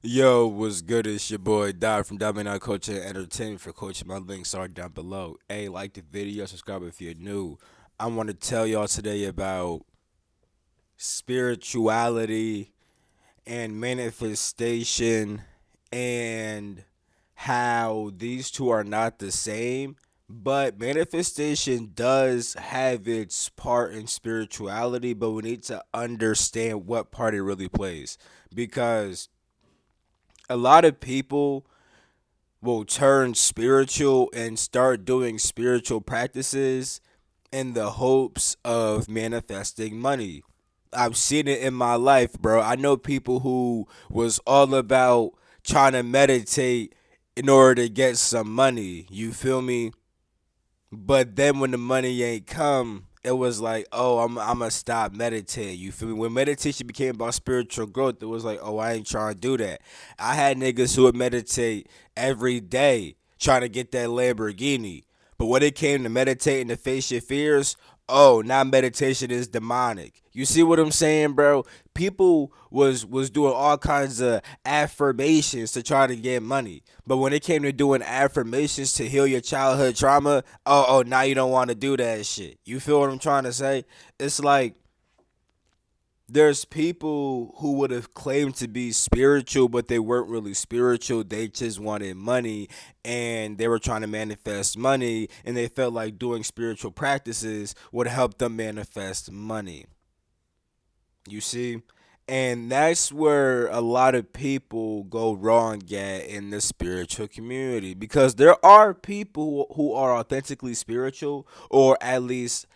Yo, what's good? It's your boy Dot from Dominant Coaching and Entertainment. For coaching, my links are down below. Hey, like the video, subscribe if you're new. I want to tell y'all today about spirituality and manifestation and how these two are not the same. But manifestation does have its part in spirituality, but we need to understand what part it really plays. Because a lot of people will turn spiritual and start doing spiritual practices in the hopes of manifesting money. I've seen it in my life, bro. I know people who was all about trying to meditate in order to get some money. You feel me? But then when the money ain't come, it was like, oh, I'm gonna stop meditating. You feel me? When meditation became about spiritual growth, it was like, oh, I ain't trying to do that. I had niggas who would meditate every day trying to get that Lamborghini. But when it came to meditating to face your fears, oh, now meditation is demonic. You see what I'm saying, bro? People was doing all kinds of affirmations to try to get money. But when it came to doing affirmations to heal your childhood trauma, oh, now you don't want to do that shit. You feel what I'm trying to say? It's like there's people who would have claimed to be spiritual, but they weren't really spiritual. They just wanted money and they were trying to manifest money, and they felt like doing spiritual practices would help them manifest money. You see? And that's where a lot of people go wrong at in the spiritual community, because there are people who are authentically spiritual, or at least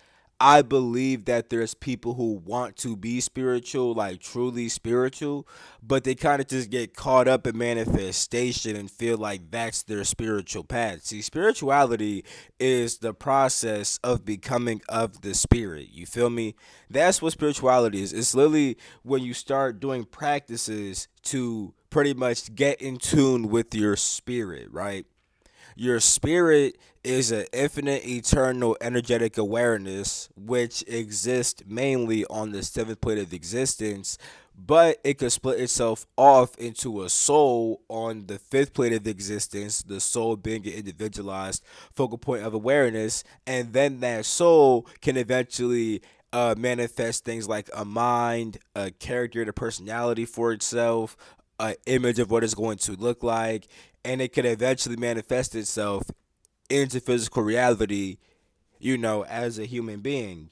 I believe that there's people who want to be spiritual, like truly spiritual, but they kind of just get caught up in manifestation and feel like that's their spiritual path. See, spirituality is the process of becoming of the spirit. You feel me? That's what spirituality is. It's literally when you start doing practices to pretty much get in tune with your spirit, right? Your spirit is an infinite, eternal, energetic awareness which exists mainly on the seventh plane of existence, but it could split itself off into a soul on the fifth plane of existence, the soul being an individualized focal point of awareness, and then that soul can eventually manifest things like a mind, a character, and a personality for itself, an image of what it's going to look like, and it could eventually manifest itself into physical reality, as a human being.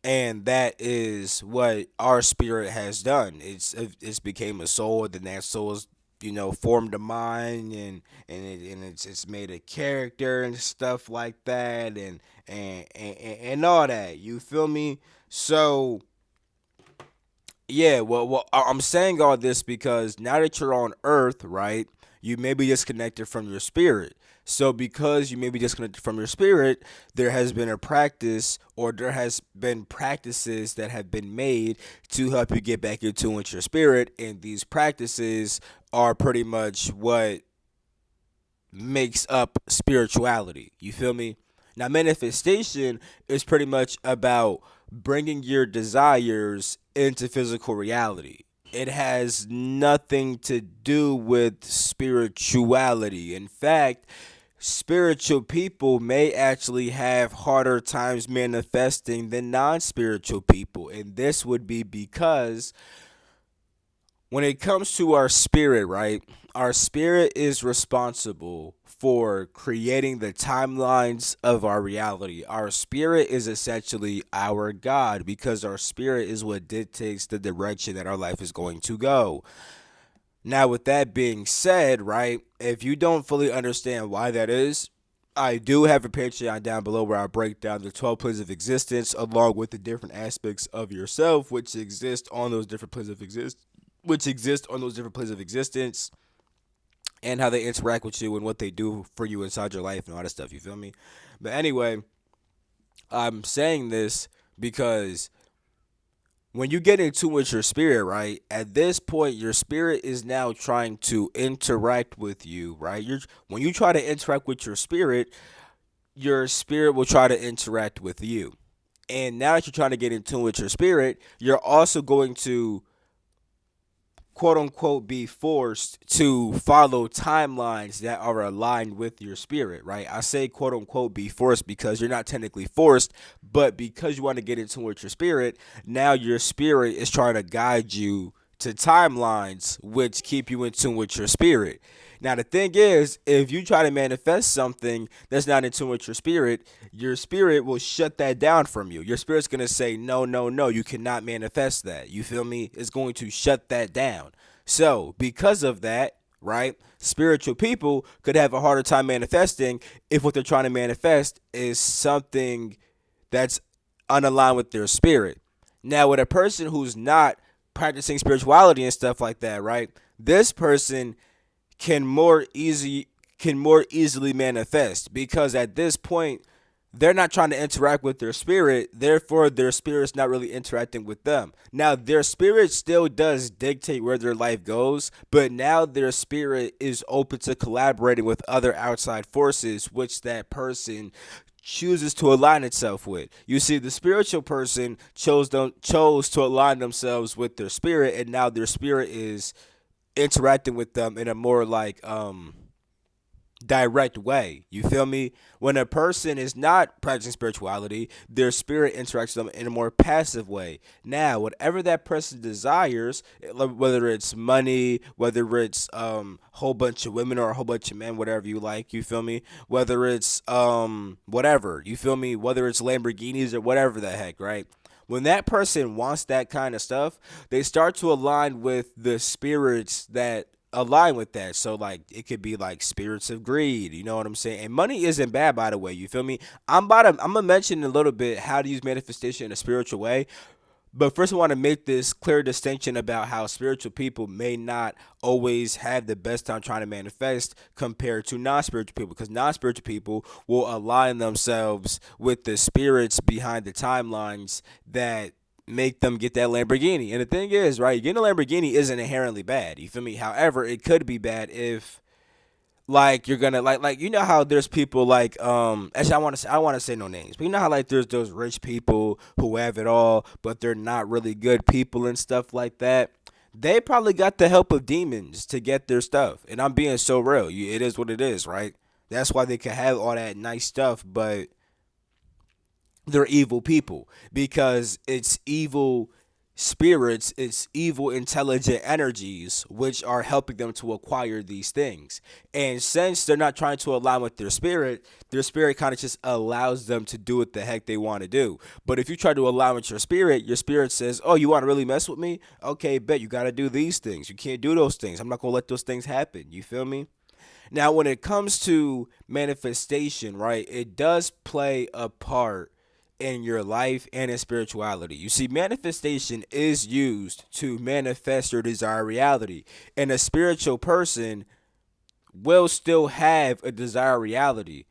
And that is what our spirit has done. It's became a soul, then that soul's formed a mind, and it's made a character and stuff like that, and all that. You feel me? So yeah, well, I'm saying all this because now that you're on Earth, right, you may be disconnected from your spirit. So because you may be disconnected from your spirit, there has been a practice, or there has been practices that have been made to help you get back into with your spirit, and these practices are pretty much what makes up spirituality. You feel me? Now, manifestation is pretty much about bringing your desires into physical reality. It has nothing to do with spirituality. In fact, spiritual people may actually have harder times manifesting than non spiritual people. And this would be because when it comes to our spirit, right? Our spirit is responsible for creating the timelines of our reality. Our spirit is essentially our God, because our spirit is what dictates the direction that our life is going to go. Now, with that being said, right, if you don't fully understand why that is, I do have a Patreon down below where I break down the 12 planes of existence along with the different aspects of yourself which exist on those different planes of existence, and how they interact with you and what they do for you inside your life and all that stuff. You feel me? But anyway, I'm saying this because when you get into with your spirit, right? At this point, your spirit is now trying to interact with you, right? When you try to interact with your spirit will try to interact with you. And now that you're trying to get in tune with your spirit, you're also going to quote unquote be forced to follow timelines that are aligned with your spirit, right? I say quote unquote be forced because you're not technically forced, but because you want to get into with your spirit, now your spirit is trying to guide you to timelines which keep you in tune with your spirit. Now the thing is, if you try to manifest something that's not in tune with your spirit will shut that down from you. Your spirit's gonna say, no, no, no, you cannot manifest that. You feel me? It's going to shut that down. So because of that, right, spiritual people could have a harder time manifesting if what they're trying to manifest is something that's unaligned with their spirit. Now, with a person who's not practicing spirituality and stuff like that, right? This person can more easy can more easily manifest because at this point they're not trying to interact with their spirit, therefore their spirit's not really interacting with them. Now their spirit still does dictate where their life goes, but now their spirit is open to collaborating with other outside forces which that person chooses to align itself with. You see, the spiritual person chose to align themselves with their spirit, and now their spirit is interacting with them in a more like direct way. You feel me? When a person is not practicing spirituality, their spirit interacts with them in a more passive way. Now, whatever that person desires, whether it's money, whether it's whole bunch of women or a whole bunch of men, whatever you like, you feel me? Whether it's whatever, you feel me? Whether it's Lamborghinis or whatever the heck, right? When that person wants that kind of stuff, they start to align with the spirits that align with that. So like it could be like spirits of greed, you know what I'm saying? And money isn't bad, by the way, you feel me? I'm gonna mention in a little bit how to use manifestation in a spiritual way. But first, I want to make this clear distinction about how spiritual people may not always have the best time trying to manifest compared to non spiritual people. Because non spiritual people will align themselves with the spirits behind the timelines that make them get that Lamborghini. And the thing is, right, getting a Lamborghini isn't inherently bad. You feel me? However, it could be bad if like you're gonna like you know how there's people like actually I want to say no names, but you know how like there's those rich people who have it all but they're not really good people and stuff like that. They probably got the help of demons to get their stuff, and I'm being so real. It is what it is, right? That's why they can have all that nice stuff, but they're evil people because it's evil spirits, it's evil intelligent energies which are helping them to acquire these things. And since they're not trying to align with their spirit kind of just allows them to do what the heck they want to do. But if you try to align with your spirit says, "Oh, you want to really mess with me? Okay, bet you got to do these things. You can't do those things. I'm not going to let those things happen." You feel me? Now, when it comes to manifestation, right, it does play a part in your life and in spirituality. You see, manifestation is used to manifest your desired reality. And a spiritual person will still have a desired reality.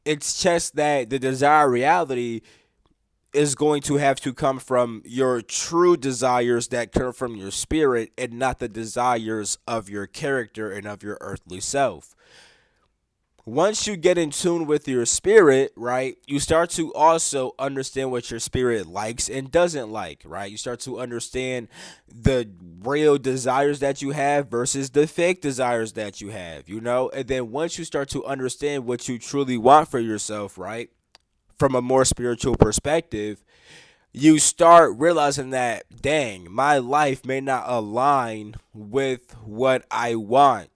It's just that the desired reality is going to have to come from your true desires that come from your spirit and not the desires of your character and of your earthly self. Once you get in tune with your spirit, right, you start to also understand what your spirit likes and doesn't like, right? You start to understand the real desires that you have versus the fake desires that you have, you know? And then once you start to understand what you truly want for yourself, right, from a more spiritual perspective, you start realizing that, dang, my life may not align with what I want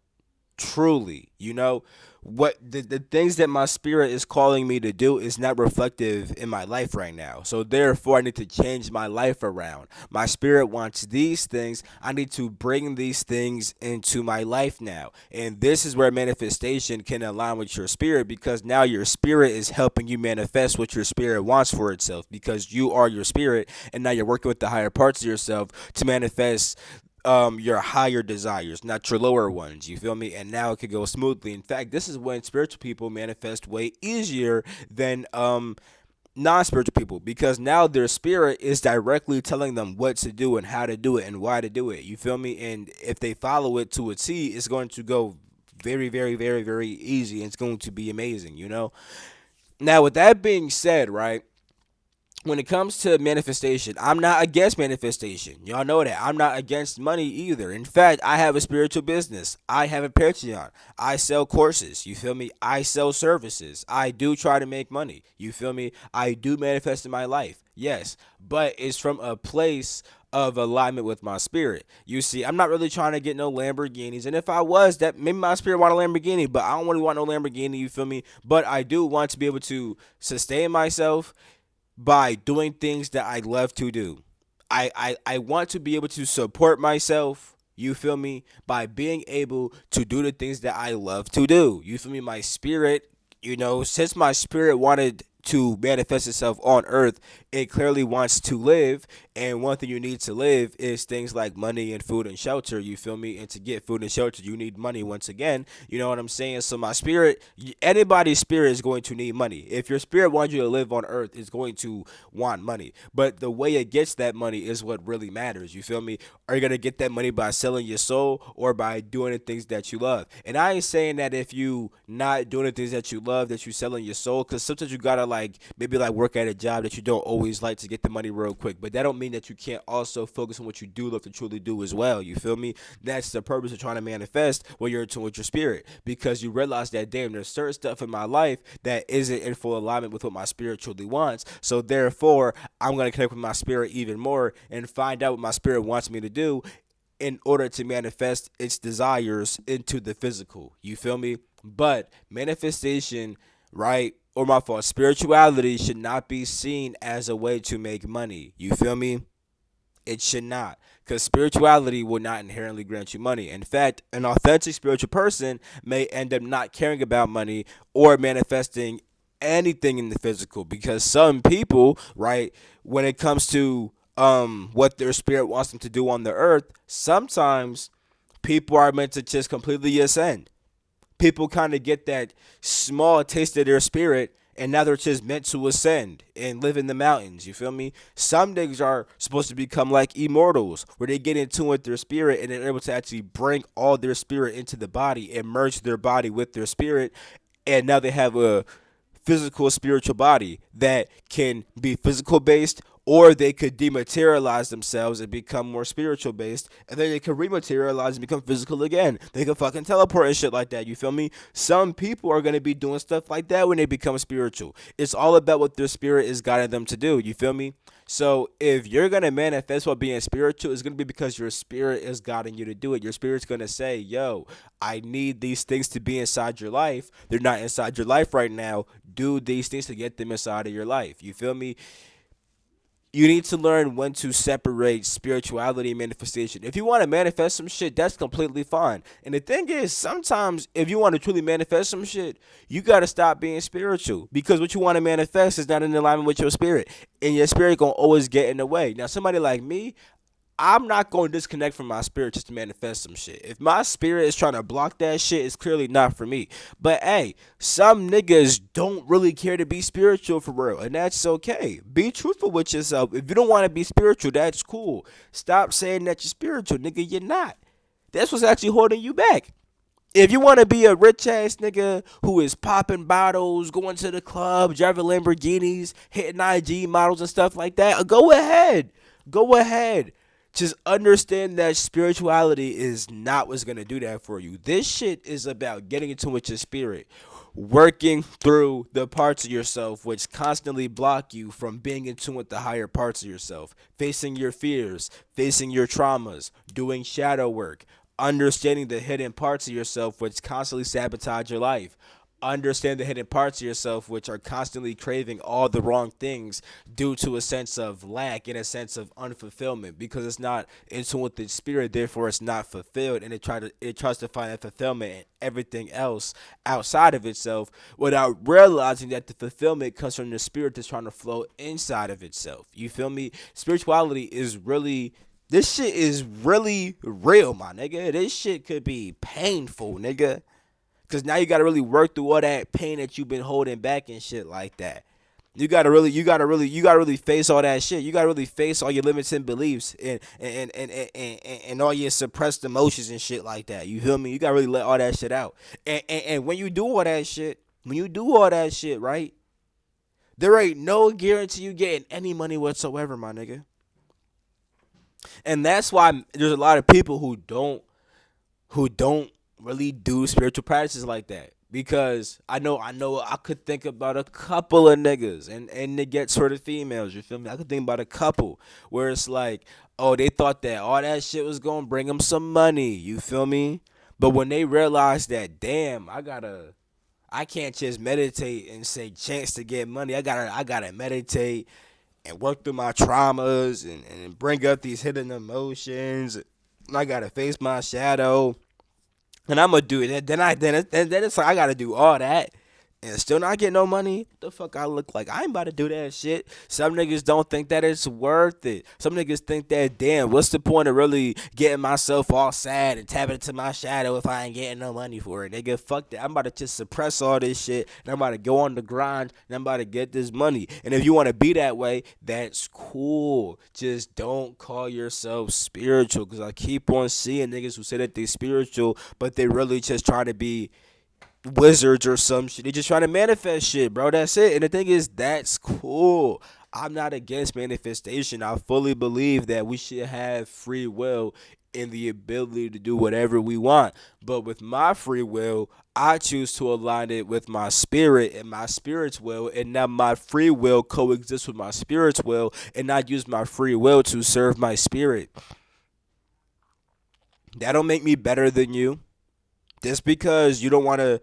truly, you know, what the things that my spirit is calling me to do is not reflective in my life right now. So therefore I need to change my life around. My spirit wants these things, I need to bring these things into my life now. And this is where manifestation can align with your spirit, because now your spirit is helping you manifest what your spirit wants for itself, because you are your spirit, and now you're working with the higher parts of yourself to manifest your higher desires, not your lower ones. You feel me? And now it could go smoothly. In fact, this is when spiritual people manifest way easier than non-spiritual people, because now their spirit is directly telling them what to do and how to do it and why to do it. You feel me? And if they follow it to a T, it's going to go very, very, very, very easy. And it's going to be amazing. You know. Now, with that being said, right? when it comes to manifestation, I'm not against manifestation. Y'all know that. I'm not against money either. In fact, I have a spiritual business. I have a Patreon. I sell courses. You feel me? I sell services. I do try to make money. You feel me? I do manifest in my life. Yes. But it's from a place of alignment with my spirit. You see, I'm not really trying to get no Lamborghinis. And if I was, that maybe my spirit want a Lamborghini, but I don't really want no Lamborghini, you feel me? But I do want to be able to sustain myself by doing things that I love to do. I want to be able to support myself, you feel me, by being able to do the things that I love to do. You feel me? My spirit, since my spirit wanted to manifest itself on earth, it clearly wants to live. And one thing you need to live is things like money and food and shelter. You feel me? And to get food and shelter, you need money once again. You know what I'm saying? So my spirit, anybody's spirit is going to need money. If your spirit wants you to live on earth, it's going to want money. But the way it gets that money is what really matters. You feel me? Are you going to get that money by selling your soul or by doing the things that you love? And I ain't saying that if you not doing the things that you love, that you selling your soul, because sometimes you gotta like maybe like work at a job that you don't always like to get the money real quick. But that don't mean that you can't also focus on what you do love to truly do as well. You feel me? That's the purpose of trying to manifest when you're in tune with your spirit, because you realize that damn, there's certain stuff in my life that isn't in full alignment with what my spirit truly wants. So therefore, I'm gonna connect with my spirit even more and find out what my spirit wants me to do in order to manifest its desires into the physical. You feel me? But manifestation, right? Or my fault, spirituality should not be seen as a way to make money. You feel me? It should not. Because spirituality will not inherently grant you money. In fact, an authentic spiritual person may end up not caring about money or manifesting anything in the physical. Because some people, right, when it comes to what their spirit wants them to do on the earth, sometimes people are meant to just completely ascend. People kind of get that small taste of their spirit, and now they're just meant to ascend and live in the mountains. You feel me? Some niggas are supposed to become like immortals, where they get in tune with their spirit and they're able to actually bring all their spirit into the body and merge their body with their spirit. And now they have a physical spiritual body that can be physical based, or they could dematerialize themselves and become more spiritual based, and then they can rematerialize and become physical again. They can fucking teleport and shit like that. You feel me? Some people are gonna be doing stuff like that when they become spiritual. It's all about what their spirit is guiding them to do. You feel me? So if you're gonna manifest while being spiritual, it's gonna be because your spirit is guiding you to do it. Your spirit's gonna say, "Yo, I need these things to be inside your life. They're not inside your life right now. Do these things to get them inside of your life." You feel me? You need to learn when to separate spirituality and manifestation. If you want to manifest some shit, that's completely fine. And the thing is, sometimes if you want to truly manifest some shit, you got to stop being spiritual, because what you want to manifest is not in alignment with your spirit. And your spirit going to always get in the way. Now, somebody like me, I'm not going to disconnect from my spirit just to manifest some shit. If my spirit is trying to block that shit, it's clearly not for me. But hey, some niggas don't really care to be spiritual for real, and that's okay. Be truthful with yourself. If you don't want to be spiritual, that's cool. Stop saying that you're spiritual, nigga. You're not. That's what's actually holding you back. If you want to be a rich ass nigga who is popping bottles, going to the club, driving Lamborghinis, hitting IG models and stuff like that, go ahead. Go ahead. Just understand that spirituality is not what's going to do that for you. This shit is about getting into with your spirit, working through the parts of yourself which constantly block you from being in tune with the higher parts of yourself, facing your fears, facing your traumas, doing shadow work, understanding the hidden parts of yourself which constantly sabotage your life. Understand the hidden parts of yourself which are constantly craving all the wrong things due to a sense of lack and a sense of unfulfillment, because it's not in tune with the spirit, therefore it's not fulfilled, and it tries to find that fulfillment in everything else outside of itself, without realizing that the fulfillment comes from the spirit that's trying to flow inside of itself. You feel me? Spirituality is really, this shit is really real, my nigga. This shit could be painful, nigga. Cause now you gotta really work through all that pain that you've been holding back and shit like that. You gotta really face all that shit. You gotta really face all your limits and beliefs and all your suppressed emotions and shit like that. You feel me? You gotta really let all that shit out. And when you do all that shit, right? There ain't no guarantee you getting any money whatsoever, my nigga. And that's why there's a lot of people who don't really do spiritual practices like that. Because I know I could think about a couple of niggas and they get sort of females, you feel me? I could think about a couple where it's like, oh, they thought that all that shit was gonna bring them some money, you feel me? But when they realize that, damn, I can't just meditate and say chance to get money. I gotta meditate and work through my traumas and bring up these hidden emotions. And I gotta face my shadow. And I'm gonna do it. Then it's like I gotta do all that and still not get no money. The fuck I look like? I ain't about to do that shit. Some niggas don't think that it's worth it. Some niggas think that, damn, what's the point of really getting myself all sad and tapping into my shadow if I ain't getting no money for it? Nigga, fuck that. I'm about to just suppress all this shit and I'm about to go on the grind and I'm about to get this money. And if you want to be that way, that's cool. Just don't call yourself spiritual, because I keep on seeing niggas who say that they spiritual, but they really just trying to be wizards or some shit. They just trying to manifest shit, bro. That's it. And the thing is, that's cool. I'm not against manifestation. I fully believe that we should have free will and the ability to do whatever we want. But with my free will, I choose to align it with my spirit and my spirit's will, and now my free will coexists with my spirit's will, and not use my free will to serve my spirit. That don't make me better than you. Just because you don't want to,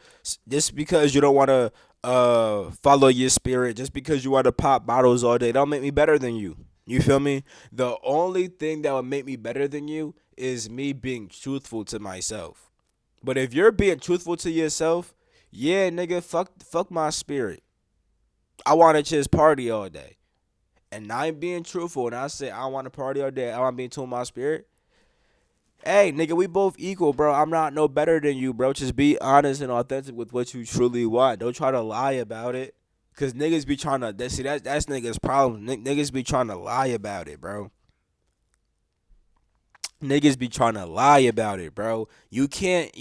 just because you don't want to follow your spirit, just because you want to pop bottles all day, don't make me better than you. You feel me? The only thing that would make me better than you is me being truthful to myself. But if you're being truthful to yourself, yeah, nigga, fuck my spirit. I want to just party all day. And I'm being truthful and I say I want to party all day, I want to be in tune with my spirit. Hey, nigga, we both equal, bro. I'm not no better than you, bro. Just be honest and authentic with what you truly want. Don't try to lie about it. Cause niggas be trying to see that's niggas' problem. Niggas be trying to lie about it, bro. Niggas be trying to lie about it, bro. You can't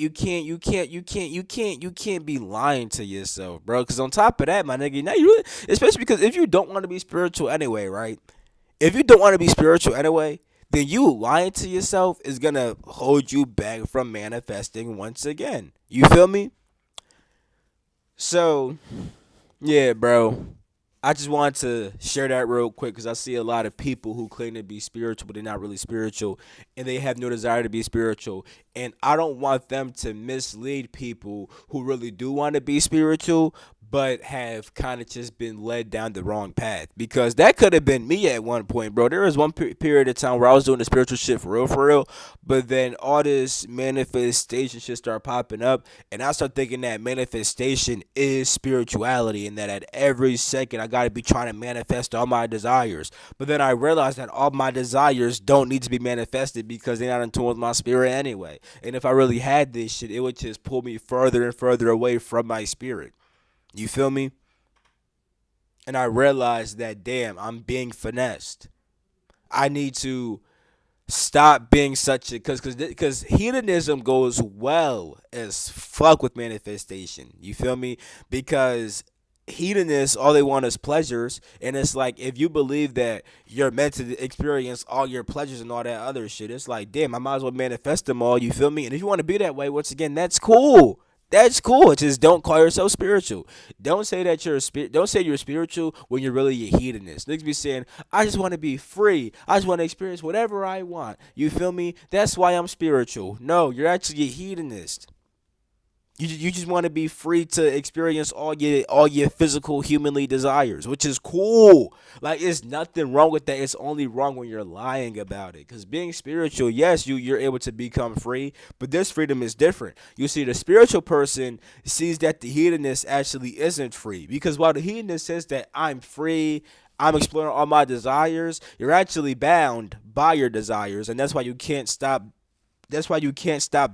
be lying to yourself, bro. Cause on top of that, my nigga, now you really, especially because if you don't want to be spiritual anyway, right? If you don't want to be spiritual anyway, then you lying to yourself is gonna hold you back from manifesting once again. You feel me? So, yeah, bro. I just wanted to share that real quick because I see a lot of people who claim to be spiritual, but they're not really spiritual, and they have no desire to be spiritual. And I don't want them to mislead people who really do want to be spiritual, but have kind of just been led down the wrong path. Because that could have been me at one point, bro. There was one period of time where I was doing the spiritual shit for real, but then all this manifestation shit started popping up, and I started thinking that manifestation is spirituality, and that at every second I gotta be trying to manifest all my desires. But then I realized that all my desires don't need to be manifested because they're not in tune with my spirit anyway. And if I really had this shit, it would just pull me further and further away from my spirit. You feel me? And I realized that, damn, I'm being finessed. I need to stop being such a, because hedonism goes well as fuck with manifestation. You feel me? Because hedonists, all they want is pleasures, and it's like if you believe that you're meant to experience all your pleasures and all that other shit, it's like, damn, I might as well manifest them all. You feel me? And if you want to be that way, once again, that's cool. That's cool. Just don't call yourself spiritual. Don't say that you're a spirit. Don't say you're spiritual when you're really a hedonist. Niggas be saying, "I just want to be free. I just want to experience whatever I want." You feel me? That's why I'm spiritual. No, you're actually a hedonist. You just want to be free to experience all your physical humanly desires, which is cool. Like, it's nothing wrong with that. It's only wrong when you're lying about it. Because being spiritual, yes, you're able to become free, but this freedom is different. You see, the spiritual person sees that the hedonist actually isn't free. Because while the hedonist says that I'm free, I'm exploring all my desires, you're actually bound by your desires, and that's why you can't stop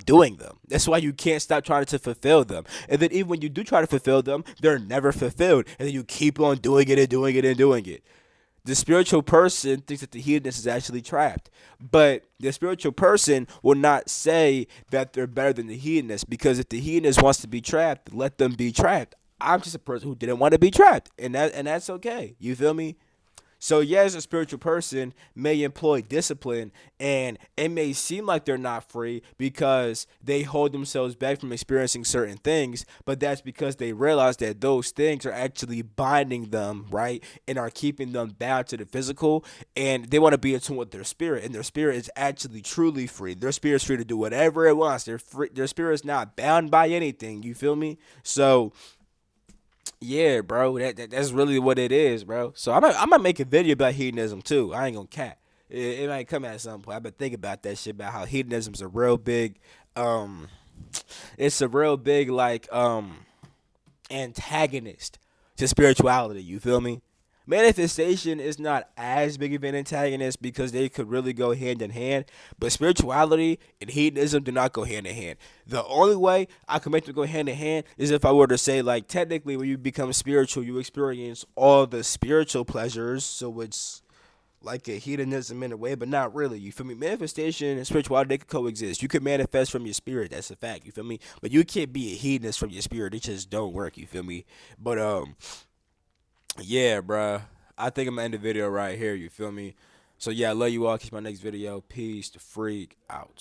doing them. That's why you can't stop trying to fulfill them. And then even when you do try to fulfill them, they're never fulfilled. And then you keep on doing it and doing it and doing it. The spiritual person thinks that the hedonist is actually trapped. But the spiritual person will not say that they're better than the hedonist, because if the hedonist wants to be trapped, let them be trapped. I'm just a person who didn't want to be trapped, and that's okay. You feel me? So yes, a spiritual person may employ discipline, and it may seem like they're not free because they hold themselves back from experiencing certain things, but that's because they realize that those things are actually binding them, right, and are keeping them bound to the physical, and they want to be in tune with their spirit, and their spirit is actually truly free. Their spirit's free to do whatever it wants. Their spirit's not bound by anything. You feel me? So yeah, bro. That's really what it is, bro. So I'm gonna make a video about hedonism too. I ain't gonna cap. It might come at some point. I've been thinking about that shit about how hedonism's a real big, um, it's a real big antagonist to spirituality. You feel me? Manifestation is not as big of an antagonist because they could really go hand in hand, but spirituality and hedonism do not go hand in hand. The only way I can make them go hand in hand is if I were to say, like, technically, when you become spiritual, you experience all the spiritual pleasures, so it's like a hedonism in a way, but not really. You feel me? Manifestation and spirituality, they could coexist. You could manifest from your spirit, that's a fact. You feel me? But you can't be a hedonist from your spirit. It just don't work. You feel me? But yeah, bruh. I think I'm gonna end the video right here. You feel me? So yeah, I love you all. Catch my next video. Peace. The freak out.